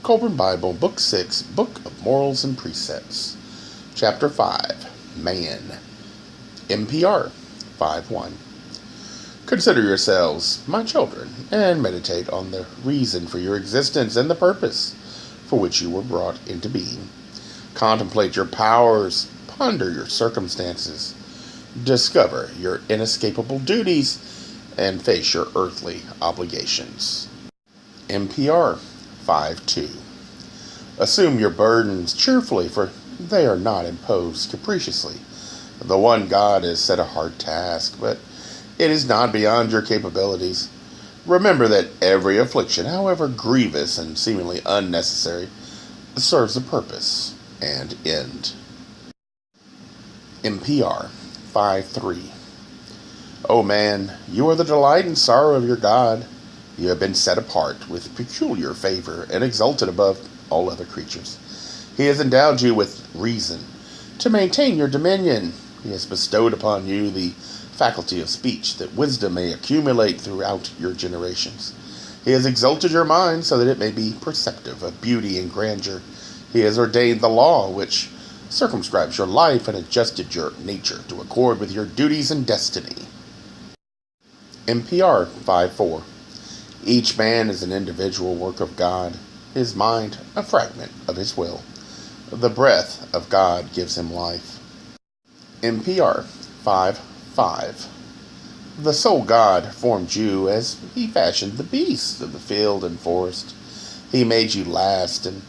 Kolbrin Bible, Book 6, Book of Morals and Precepts, Chapter 5, Man, NPR 5:1. Consider yourselves, my children, and meditate on the reason for your existence and the purpose for which you were brought into being. Contemplate your powers, ponder your circumstances, discover your inescapable duties, and face your earthly obligations. NPR 5:2. Assume your burdens cheerfully, for they are not imposed capriciously. The one God has set a hard task, but it is not beyond your capabilities. Remember that every affliction, however grievous and seemingly unnecessary, serves a purpose and end. NPR 5:3. O man, you are the delight and sorrow of your God. You have been set apart with peculiar favor and exalted above all other creatures. He has endowed you with reason to maintain your dominion. He has bestowed upon you the faculty of speech, that wisdom may accumulate throughout your generations. He has exalted your mind so that it may be perceptive of beauty and grandeur. He has ordained the law which circumscribes your life and adjusted your nature to accord with your duties and destiny. NPR 5:4. Each man is an individual work of God, his mind a fragment of his will. The breath of God gives him life. NPR 5:5. The sole God formed you as he fashioned the beasts of the field and forest. He made you last and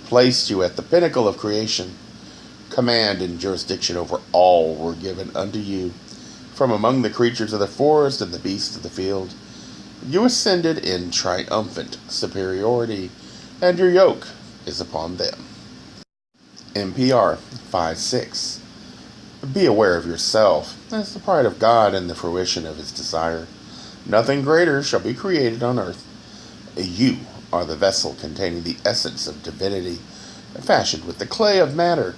placed you at the pinnacle of creation. Command and jurisdiction over all were given unto you. From among the creatures of the forest and the beasts of the field, you ascended in triumphant superiority, and your yoke is upon them. NPR 5:6. Be aware of yourself as the pride of God and the fruition of his desire. Nothing greater shall be created on earth. You are the vessel containing the essence of divinity, fashioned with the clay of matter.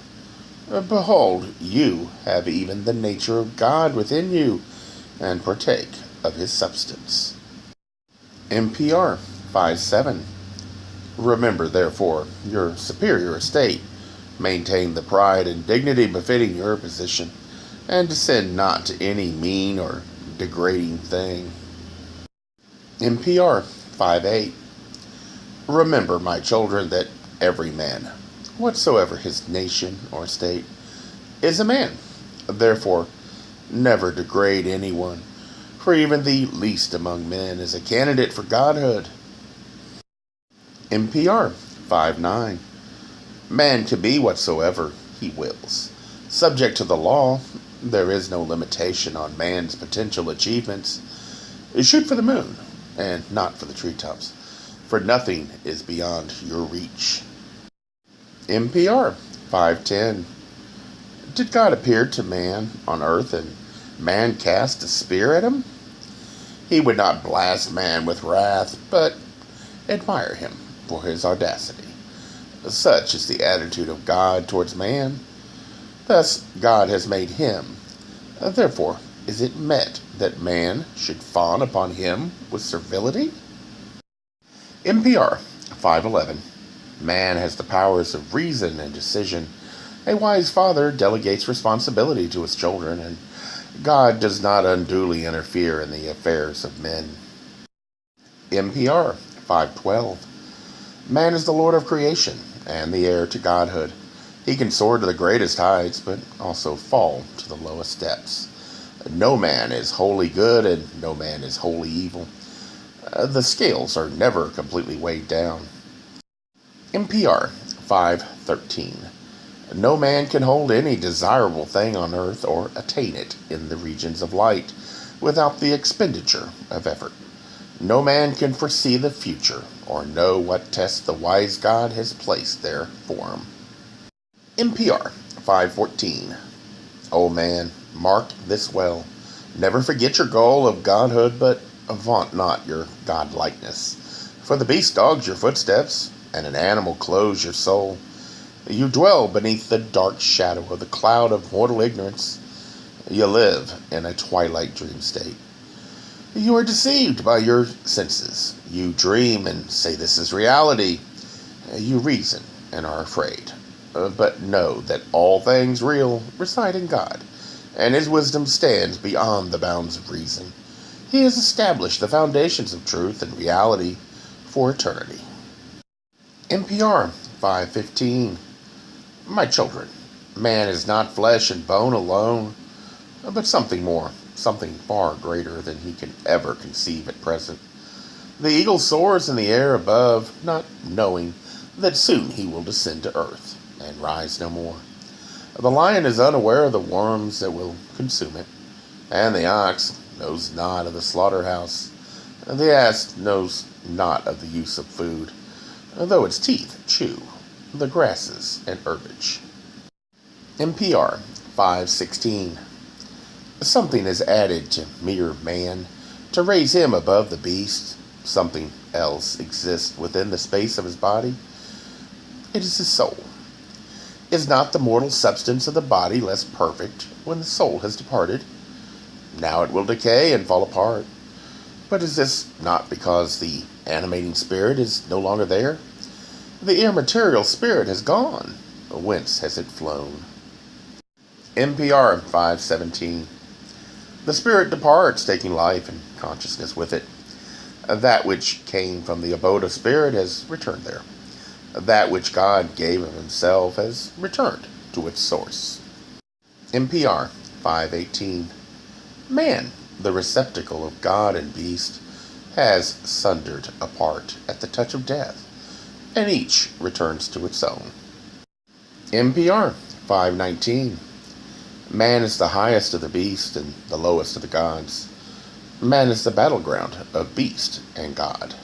Behold, you have even the nature of God within you, and partake of his substance. NPR 5:7. Remember, therefore, your superior estate. Maintain the pride and dignity befitting your position, and descend not to any mean or degrading thing. NPR 5:8. Remember, my children, that every man, whatsoever his nation or state, is a man. Therefore, never degrade anyone, for even the least among men is a candidate for godhood. NPR 5:9. Man can be whatsoever he wills. Subject to the law, there is no limitation on man's potential achievements. Shoot for the moon, and not for the treetops, for nothing is beyond your reach. NPR 5:10. Did God appear to man on earth, and man cast a spear at him? He would not blast man with wrath, but admire him for his audacity. Such is the attitude of God towards man. Thus God has made him. Therefore is it met that man should fawn upon him with servility? NPR 5:11. Man has the powers of reason and decision. A wise father delegates responsibility to his children, and God does not unduly interfere in the affairs of men. NPR 5:12. Man is the Lord of creation and the heir to godhood. He can soar to the greatest heights, but also fall to the lowest depths. No man is wholly good, and no man is wholly evil. The scales are never completely weighed down. NPR 5:13. No man can hold any desirable thing on earth or attain it in the regions of light without the expenditure of effort. No man can foresee the future or know what test the wise God has placed there for him. NPR 5:14. O man, mark this well. Never forget your goal of godhood, but vaunt not your godlikeness. For the beast dogs your footsteps, and an animal clothes your soul. You dwell beneath the dark shadow of the cloud of mortal ignorance. You live in a twilight dream state. You are deceived by your senses. You dream and say this is reality. You reason and are afraid, but know that all things real reside in God, and his wisdom stands beyond the bounds of reason. He has established the foundations of truth and reality for eternity. NPR 5:15. My children, man is not flesh and bone alone, but something more, something far greater than he can ever conceive at present. The eagle soars in the air above, not knowing that soon he will descend to earth and rise no more. The lion is unaware of the worms that will consume it, and the ox knows not of the slaughterhouse. The ass knows not of the use of food, though its teeth chew the grasses and herbage. NPR 5:16. Something is added to mere man to raise him above the beast. Something else exists within the space of his body. It is his soul. Is not the mortal substance of the body less perfect when the soul has departed? Now it will decay and fall apart. But is this not because the animating spirit is no longer there? The immaterial spirit has gone. Whence has it flown? NPR 5:17. The spirit departs, taking life and consciousness with it. That which came from the abode of spirit has returned there. That which God gave of himself has returned to its source. NPR 5:18. Man, the receptacle of God and beast, has sundered apart at the touch of death, and each returns to its own. NPR 5:19. Man is the highest of the beast and the lowest of the gods. Man is the battleground of beast and God.